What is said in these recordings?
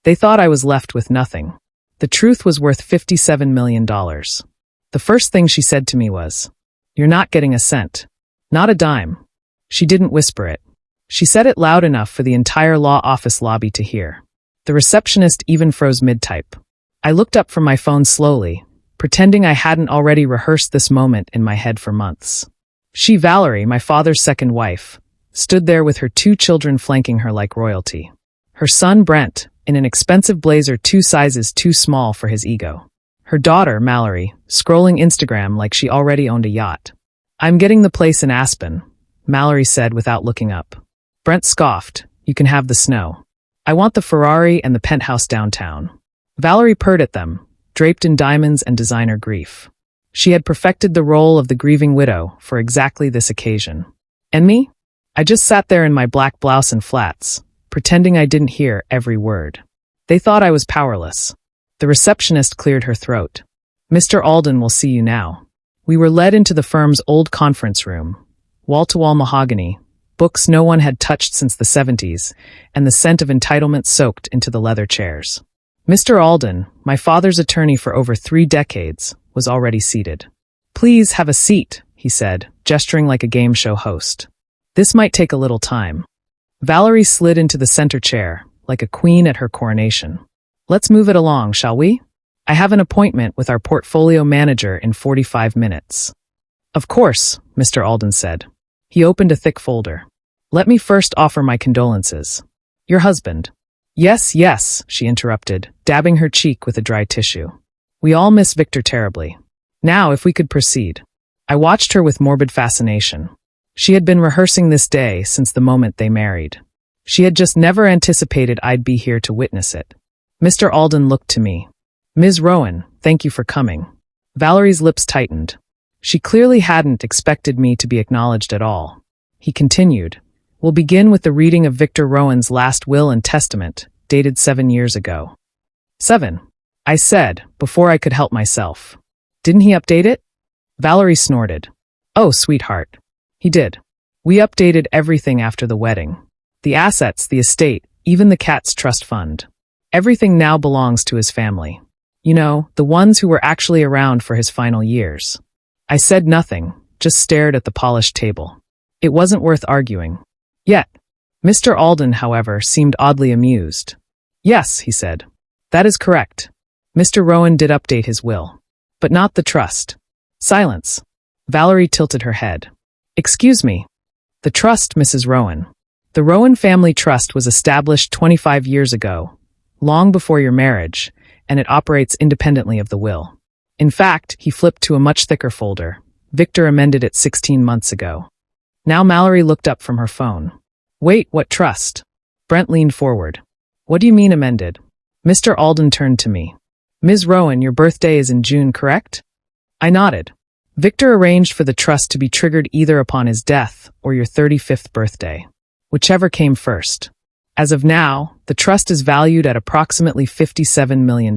They thought I was left with nothing. The truth was worth $57 million. The first thing she said to me was, "You're not getting a cent. Not a dime." She didn't whisper it. She said it loud enough for the entire law office lobby to hear. The receptionist even froze mid-type. I looked up from my phone slowly, pretending I hadn't already rehearsed this moment in my head for months. She, Valerie, my father's second wife, stood there with her 2 children flanking her like royalty. Her son, Brent, in an expensive blazer 2 sizes too small for his ego. Her daughter, Mallory, scrolling Instagram like she already owned a yacht. "I'm getting the place in Aspen," Mallory said without looking up. Brent scoffed, "You can have the snow. I want the Ferrari and the penthouse downtown." Valerie purred at them, draped in diamonds and designer grief. She had perfected the role of the grieving widow for exactly this occasion. And me? I just sat there in my black blouse and flats, pretending I didn't hear every word. They thought I was powerless. The receptionist cleared her throat. "Mr. Alden will see you now." We were led into the firm's old conference room. Wall-to-wall mahogany, books no one had touched since the 70s, and the scent of entitlement soaked into the leather chairs. Mr. Alden, my father's attorney for over 3 decades, was already seated. "Please have a seat," he said, gesturing like a game show host. "This might take a little time." Valerie slid into the center chair, like a queen at her coronation. "Let's move it along, shall we? I have an appointment with our portfolio manager in 45 minutes. "Of course," Mr. Alden said. He opened a thick folder. "Let me first offer my condolences. Your husband—" Yes, she interrupted, dabbing her cheek with a dry tissue. "We all miss Victor terribly. Now, if we could proceed." I watched her with morbid fascination. She had been rehearsing this day since the moment they married. She had just never anticipated I'd be here to witness it. Mr. Alden looked to me. "Ms. Rowan, thank you for coming." Valerie's lips tightened. She clearly hadn't expected me to be acknowledged at all. He continued, "We'll begin with the reading of Victor Rowan's last will and testament, dated 7 years ago." 7, I said, before I could help myself. "Didn't he update it?" Valerie snorted. "Oh, sweetheart. He did. We updated everything after the wedding. The assets, the estate, even the cat's trust fund. Everything now belongs to his family. You know, the ones who were actually around for his final years." I said nothing, just stared at the polished table. It wasn't worth arguing. Yet. Mr. Alden, however, seemed oddly amused. "Yes," he said. "That is correct. Mr. Rowan did update his will. But not the trust." Silence. Valerie tilted her head. "Excuse me. The trust, Mrs. Rowan. The Rowan Family Trust was established 25 years ago, long before your marriage, and it operates independently of the will. In fact," he flipped to a much thicker folder. "Victor amended it 16 months ago." Now Mallory looked up from her phone. "Wait, what trust?" Brent leaned forward. "What do you mean amended?" Mr. Alden turned to me. "Ms. Rowan, your birthday is in June, correct?" I nodded. "Victor arranged for the trust to be triggered either upon his death or your 35th birthday. Whichever came first. As of now, the trust is valued at approximately $57 million.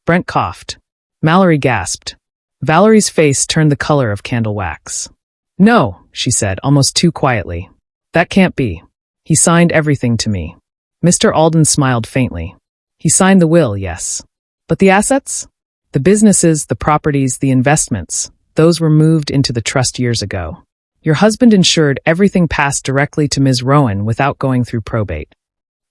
Brent coughed. Mallory gasped. Valerie's face turned the color of candle wax. "No," she said, almost too quietly. "That can't be. He signed everything to me." Mr. Alden smiled faintly. "He signed the will, yes. But the assets? The businesses, the properties, the investments, those were moved into the trust years ago. Your husband ensured everything passed directly to Ms. Rowan without going through probate.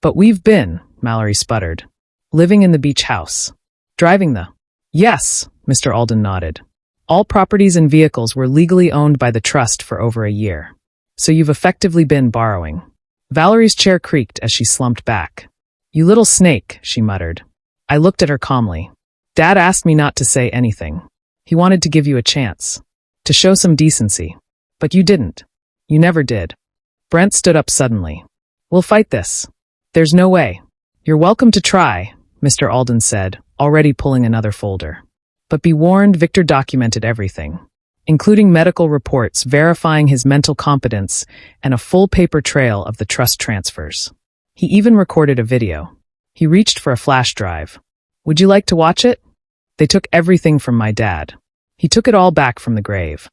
But we've been," Mallory sputtered, "living in the beach house. Driving the—" "Yes," Mr. Alden nodded. "All properties and vehicles were legally owned by the trust for over a year. So you've effectively been borrowing." Valerie's chair creaked as she slumped back. "You little snake," she muttered. I looked at her calmly. "Dad asked me not to say anything. He wanted to give you a chance. To show some decency. But you didn't. You never did." Brent stood up suddenly. "We'll fight this." "There's no way." "You're welcome to try," Mr. Alden said, already pulling another folder. "But be warned, Victor documented everything, including medical reports verifying his mental competence and a full paper trail of the trust transfers. He even recorded a video. He reached for a flash drive. Would you like to watch it? They took everything from my dad. He took it all back from the grave."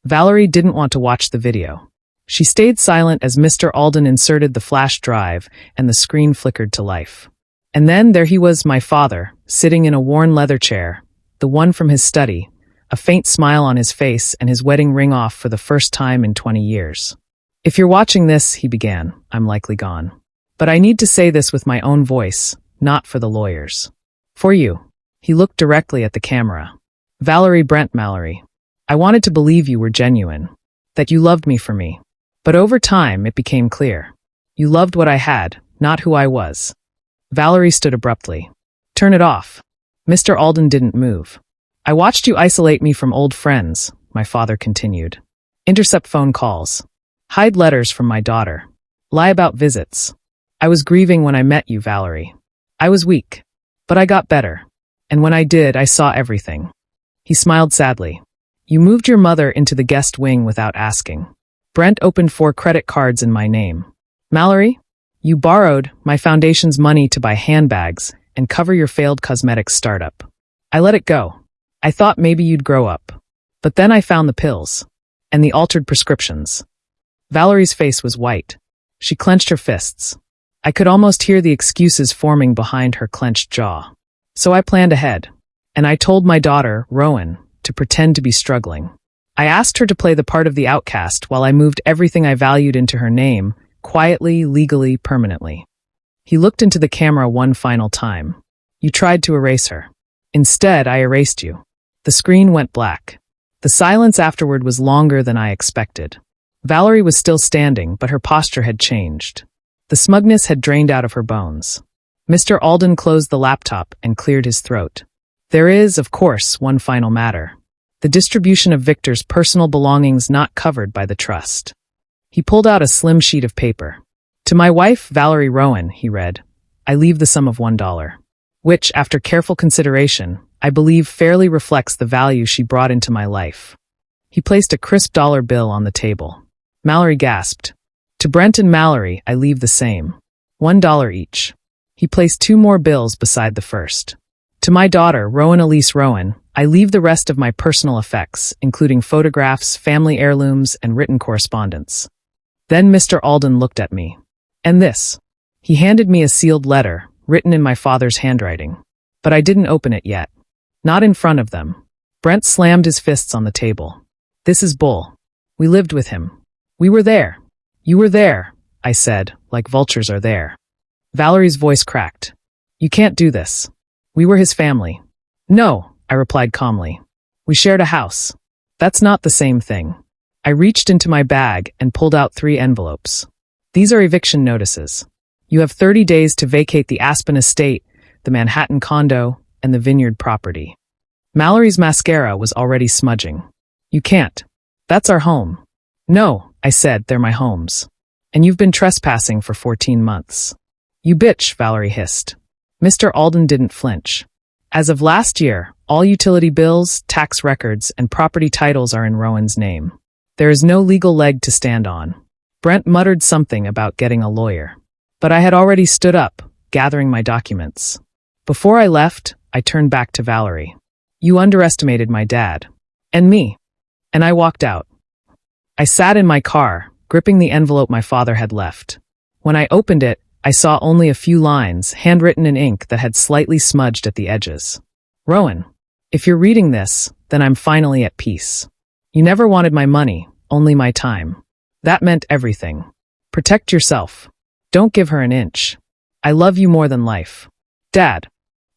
Valerie didn't want to watch the video. She stayed silent as Mr. Alden inserted the flash drive and the screen flickered to life. And then there he was, my father, sitting in a worn leather chair, the one from his study, a faint smile on his face and his wedding ring off for the first time in 20 years. If you're watching this, he began, I'm likely gone. But I need to say this with my own voice, not for the lawyers. For you. He looked directly at the camera. Valerie Brent Mallory. I wanted to believe you were genuine, that you loved me for me. But over time, it became clear. You loved what I had, not who I was. Valerie stood abruptly. Turn it off. Mr. Alden didn't move. I watched you isolate me from old friends, my father continued. Intercept phone calls. Hide letters from my daughter. Lie about visits. I was grieving when I met you, Valerie. I was weak. But I got better. And when I did, I saw everything. He smiled sadly. You moved your mother into the guest wing without asking. Brent opened 4 credit cards in my name. Mallory, you borrowed my foundation's money to buy handbags and cover your failed cosmetics startup. I let it go. I thought maybe you'd grow up. But then I found the pills. And the altered prescriptions. Valerie's face was white. She clenched her fists. I could almost hear the excuses forming behind her clenched jaw. So I planned ahead. And I told my daughter, Rowan, to pretend to be struggling. I asked her to play the part of the outcast while I moved everything I valued into her name, quietly, legally, permanently. He looked into the camera one final time. You tried to erase her. Instead, I erased you. The screen went black. The silence afterward was longer than I expected. Valerie was still standing, but her posture had changed. The smugness had drained out of her bones. Mr. Alden closed the laptop and cleared his throat. There is, of course, one final matter. The distribution of Victor's personal belongings not covered by the trust. He pulled out a slim sheet of paper. To my wife, Valerie Rowan, he read, I leave the sum of $1, which, after careful consideration, I believe fairly reflects the value she brought into my life. He placed a crisp dollar bill on the table. Mallory gasped. To Brent and Mallory, I leave the same. $1 each. He placed 2 more bills beside the first. To my daughter, Rowan Elise Rowan, I leave the rest of my personal effects, including photographs, family heirlooms, and written correspondence. Then Mr. Alden looked at me. And this. He handed me a sealed letter, written in my father's handwriting. But I didn't open it yet. Not in front of them. Brent slammed his fists on the table. This is bull. We lived with him. We were there. You were there, I said, like vultures are there. Valerie's voice cracked. You can't do this. We were his family. No, I replied calmly. We shared a house. That's not the same thing. I reached into my bag and pulled out 3 envelopes. These are eviction notices. You have 30 days to vacate the Aspen estate, the Manhattan condo, and the vineyard property. Mallory's mascara was already smudging. You can't. That's our home. No, I said, they're my homes. And you've been trespassing for 14 months. You bitch, Valerie hissed. Mr. Alden didn't flinch. As of last year, all utility bills, tax records, and property titles are in Rowan's name. There is no legal leg to stand on. Brent muttered something about getting a lawyer. But I had already stood up, gathering my documents. Before I left, I turned back to Valerie. You underestimated my dad. And me. And I walked out. I sat in my car, gripping the envelope my father had left. When I opened it, I saw only a few lines, handwritten in ink that had slightly smudged at the edges. Rowan, if you're reading this, then I'm finally at peace. You never wanted my money, only my time. That meant everything. Protect yourself. Don't give her an inch. I love you more than life. Dad.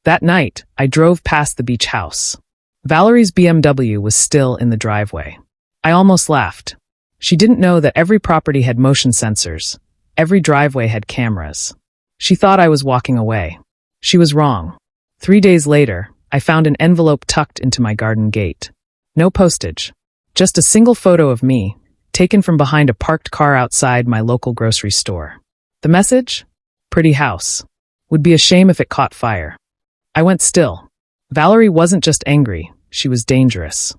That night, I drove past the beach house. Valerie's BMW was still in the driveway. I almost laughed. She didn't know that every property had motion sensors. Every driveway had cameras. She thought I was walking away. She was wrong. 3 days later, I found an envelope tucked into my garden gate. No postage. Just a single photo of me, taken from behind a parked car outside my local grocery store. The message? Pretty house. Would be a shame if it caught fire. I went still. Valerie wasn't just angry, she was dangerous.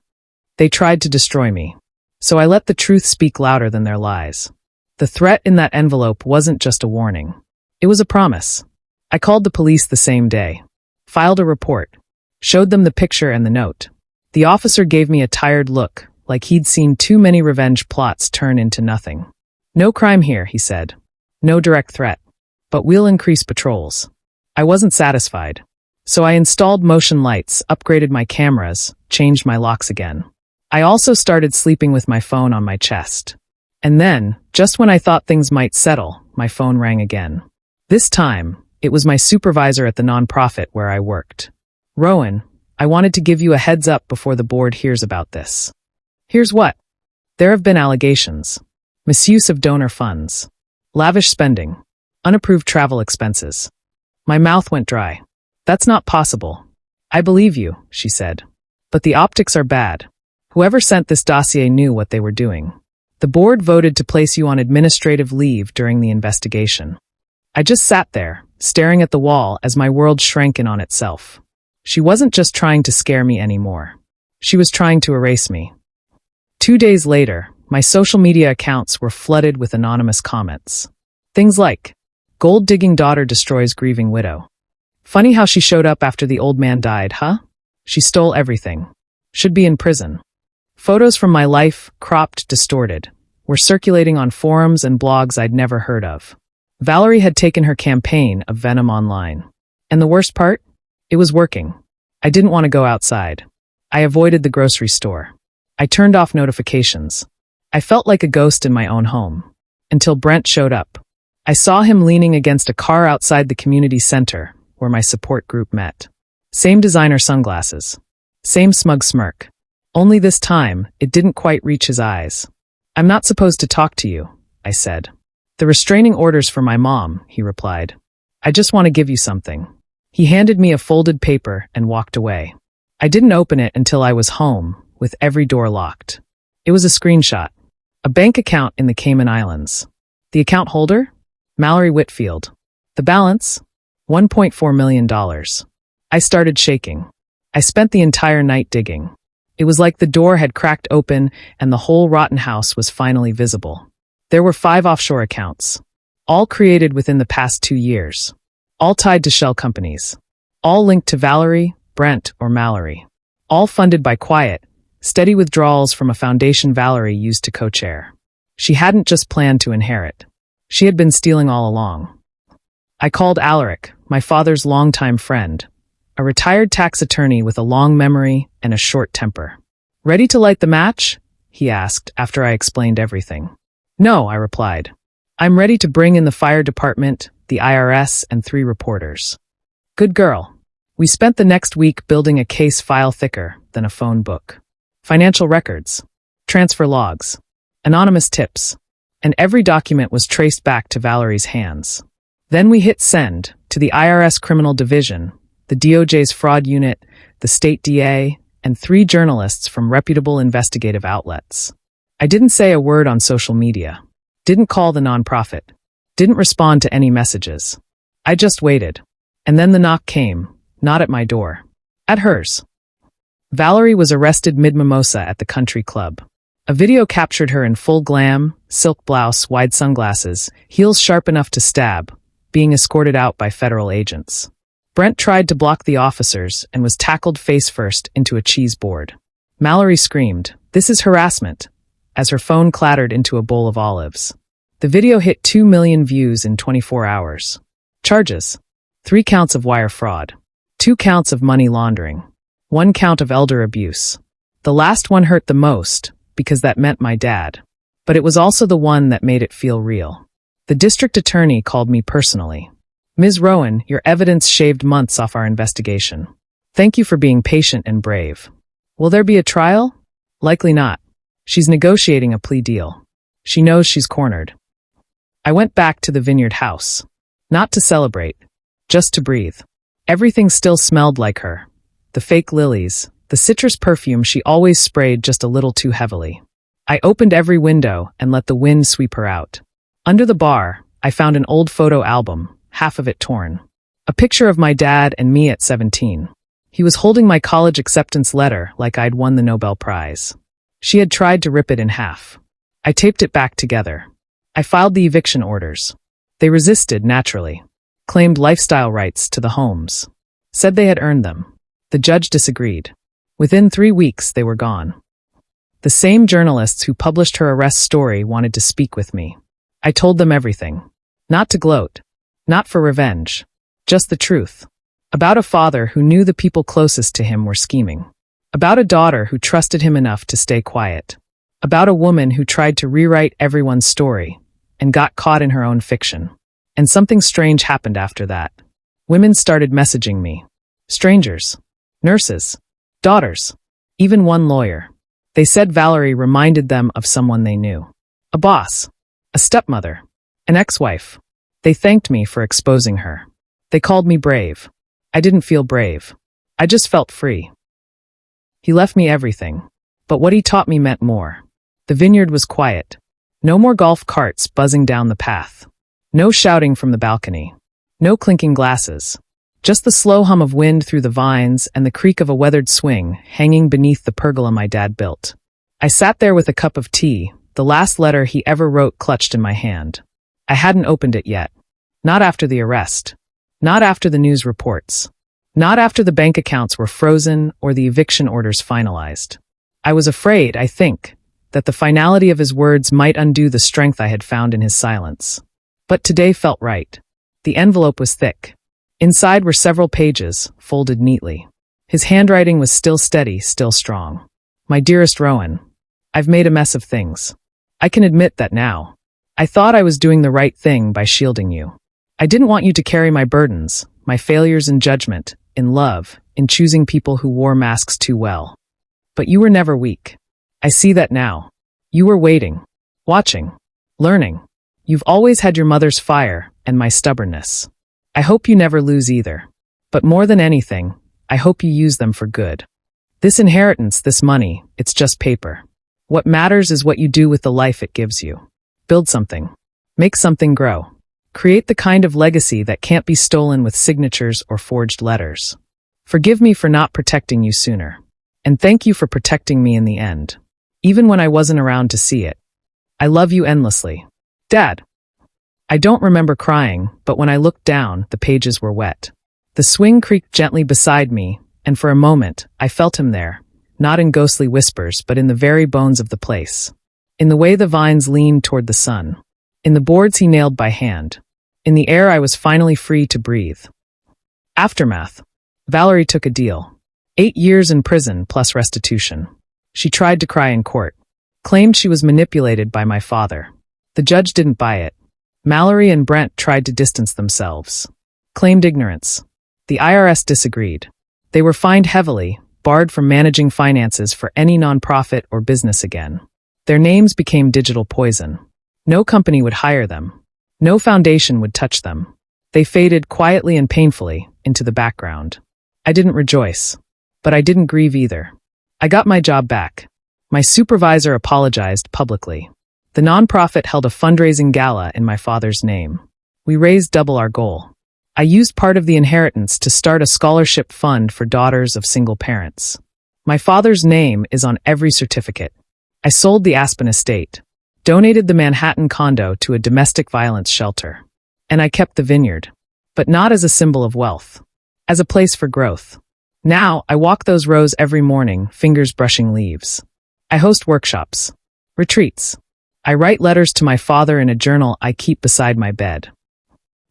They tried to destroy me. So I let the truth speak louder than their lies. The threat in that envelope wasn't just a warning. It was a promise. I called the police the same day. Filed a report. Showed them the picture and the note. The officer gave me a tired look, like he'd seen too many revenge plots turn into nothing. No crime here, he said. No direct threat. But we'll increase patrols. I wasn't satisfied. So I installed motion lights, upgraded my cameras, changed my locks again. I also started sleeping with my phone on my chest. And then, just when I thought things might settle, my phone rang again. This time, it was my supervisor at the nonprofit where I worked. Rowan, I wanted to give you a heads up before the board hears about this. Here's what. There have been allegations. Misuse of donor funds. Lavish spending. Unapproved travel expenses. My mouth went dry. That's not possible. I believe you, she said. But the optics are bad. Whoever sent this dossier knew what they were doing. The board voted to place you on administrative leave during the investigation. I just sat there, staring at the wall as my world shrank in on itself. She wasn't just trying to scare me anymore. She was trying to erase me. 2 days later, my social media accounts were flooded with anonymous comments. Things like, gold-digging daughter destroys grieving widow. Funny how she showed up after the old man died, huh? She stole everything. Should be in prison. Photos from my life, cropped, distorted, were circulating on forums and blogs I'd never heard of. Valerie had taken her campaign of venom online. And the worst part? It was working. I didn't want to go outside. I avoided the grocery store. I turned off notifications. I felt like a ghost in my own home. Until Brent showed up. I saw him leaning against a car outside the community center, where my support group met. Same designer sunglasses. Same smug smirk. Only this time, it didn't quite reach his eyes. I'm not supposed to talk to you, I said. The restraining orders for my mom, he replied. I just want to give you something. He handed me a folded paper and walked away. I didn't open it until I was home, with every door locked. It was a screenshot. A bank account in the Cayman Islands. The account holder? Mallory Whitfield. The balance? $1.4 million. I started shaking. I spent the entire night digging. It was like the door had cracked open and the whole rotten house was finally visible. There were 5 offshore accounts. All created within the past 2 years. All tied to shell companies. All linked to Valerie, Brent, or Mallory. All funded by quiet, steady withdrawals from a foundation Valerie used to co-chair. She hadn't just planned to inherit. She had been stealing all along. I called Alaric, my father's longtime friend, a retired tax attorney with a long memory and a short temper. Ready to light the match? He asked after I explained everything. No, I replied. I'm ready to bring in the fire department, the IRS, and 3 reporters. Good girl. We spent the next week building a case file thicker than a phone book. Financial records, transfer logs, anonymous tips, and every document was traced back to Valerie's hands. Then we hit send to the IRS Criminal Division, the DOJ's fraud unit, the state DA, and 3 journalists from reputable investigative outlets. I didn't say a word on social media, didn't call the nonprofit, didn't respond to any messages. I just waited. And then the knock came, not at my door, at hers. Valerie was arrested mid-mimosa at the country club. A video captured her in full glam, silk blouse, wide sunglasses, heels sharp enough to stab, being escorted out by federal agents. Brent tried to block the officers and was tackled face first into a cheese board. Mallory screamed, "This is harassment," as her phone clattered into a bowl of olives. The video hit 2 million views in 24 hours. Charges: 3 counts of wire fraud, 2 counts of money laundering, 1 count of elder abuse. The last one hurt the most, because that meant my dad. But it was also the one that made it feel real. The district attorney called me personally. Ms. Rowan, your evidence shaved months off our investigation. Thank you for being patient and brave. Will there be a trial? Likely not. She's negotiating a plea deal. She knows she's cornered. I went back to the Vineyard house. Not to celebrate, just to breathe. Everything still smelled like her. The fake lilies, the citrus perfume she always sprayed just a little too heavily. I opened every window and let the wind sweep her out. Under the bar, I found an old photo album, half of it torn. A picture of my dad and me at 17. He was holding my college acceptance letter like I'd won the Nobel Prize. She had tried to rip it in half. I taped it back together. I filed the eviction orders. They resisted, naturally. Claimed lifestyle rights to the homes. Said they had earned them. The judge disagreed. Within 3 weeks, they were gone. The same journalists who published her arrest story wanted to speak with me. I told them everything. Not to gloat. Not for revenge. Just the truth. About a father who knew the people closest to him were scheming. About a daughter who trusted him enough to stay quiet. About a woman who tried to rewrite everyone's story and got caught in her own fiction. And something strange happened after that. Women started messaging me. Strangers. Nurses. Daughters. Even one lawyer. They said Valerie reminded them of someone they knew. A boss. A stepmother. An ex-wife. They thanked me for exposing her. They called me brave. I didn't feel brave. I just felt free. He left me everything. But what he taught me meant more. The vineyard was quiet. No more golf carts buzzing down the path. No shouting from the balcony. No clinking glasses. Just the slow hum of wind through the vines and the creak of a weathered swing hanging beneath the pergola my dad built. I sat there with a cup of tea, the last letter he ever wrote clutched in my hand. I hadn't opened it yet. Not after the arrest. Not after the news reports. Not after the bank accounts were frozen or the eviction orders finalized. I was afraid, I think, that the finality of his words might undo the strength I had found in his silence. But today felt right. The envelope was thick. Inside were several pages, folded neatly. His handwriting was still steady, still strong. My dearest Rowan, I've made a mess of things. I can admit that now. I thought I was doing the right thing by shielding you. I didn't want you to carry my burdens, my failures in judgment, in love, in choosing people who wore masks too well. But you were never weak. I see that now. You were waiting, watching, learning. You've always had your mother's fire and my stubbornness. I hope you never lose either. But more than anything, I hope you use them for good. This inheritance, this money, it's just paper. What matters is what you do with the life it gives you. Build something. Make something grow. Create the kind of legacy that can't be stolen with signatures or forged letters. Forgive me for not protecting you sooner. And thank you for protecting me in the end. Even when I wasn't around to see it. I love you endlessly. Dad. I don't remember crying, but when I looked down, the pages were wet. The swing creaked gently beside me, and for a moment, I felt him there, not in ghostly whispers, but in the very bones of the place. In the way the vines leaned toward the sun. In the boards he nailed by hand. In the air I was finally free to breathe. Aftermath. Valerie took a deal. 8 years in prison plus restitution. She tried to cry in court. Claimed she was manipulated by my father. The judge didn't buy it. Mallory and Brent tried to distance themselves. Claimed ignorance. The IRS disagreed. They were fined heavily, barred from managing finances for any nonprofit or business again. Their names became digital poison. No company would hire them. No foundation would touch them. They faded quietly and painfully into the background. I didn't rejoice. But I didn't grieve either. I got my job back. My supervisor apologized publicly. The nonprofit held a fundraising gala in my father's name. We raised double our goal. I used part of the inheritance to start a scholarship fund for daughters of single parents. My father's name is on every certificate. I sold the Aspen estate, donated the Manhattan condo to a domestic violence shelter. And I kept the vineyard. But not as a symbol of wealth. As a place for growth. Now, I walk those rows every morning, fingers brushing leaves. I host workshops. Retreats. I write letters to my father in a journal I keep beside my bed.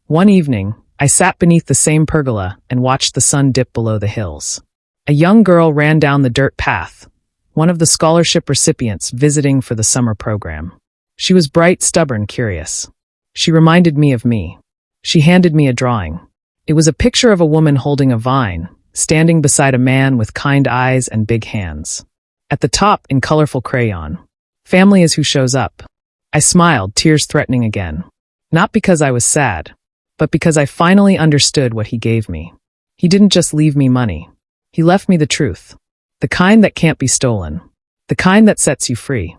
One evening, I sat beneath the same pergola and watched the sun dip below the hills. A young girl ran down the dirt path, one of the scholarship recipients visiting for the summer program. She was bright, stubborn, curious. She reminded me of me. She handed me a drawing. It was a picture of a woman holding a vine, standing beside a man with kind eyes and big hands. At the top, in colorful crayon, "Family is who shows up." I smiled, tears threatening again. Not because I was sad, but because I finally understood what he gave me. He didn't just leave me money. He left me the truth. The kind that can't be stolen. The kind that sets you free.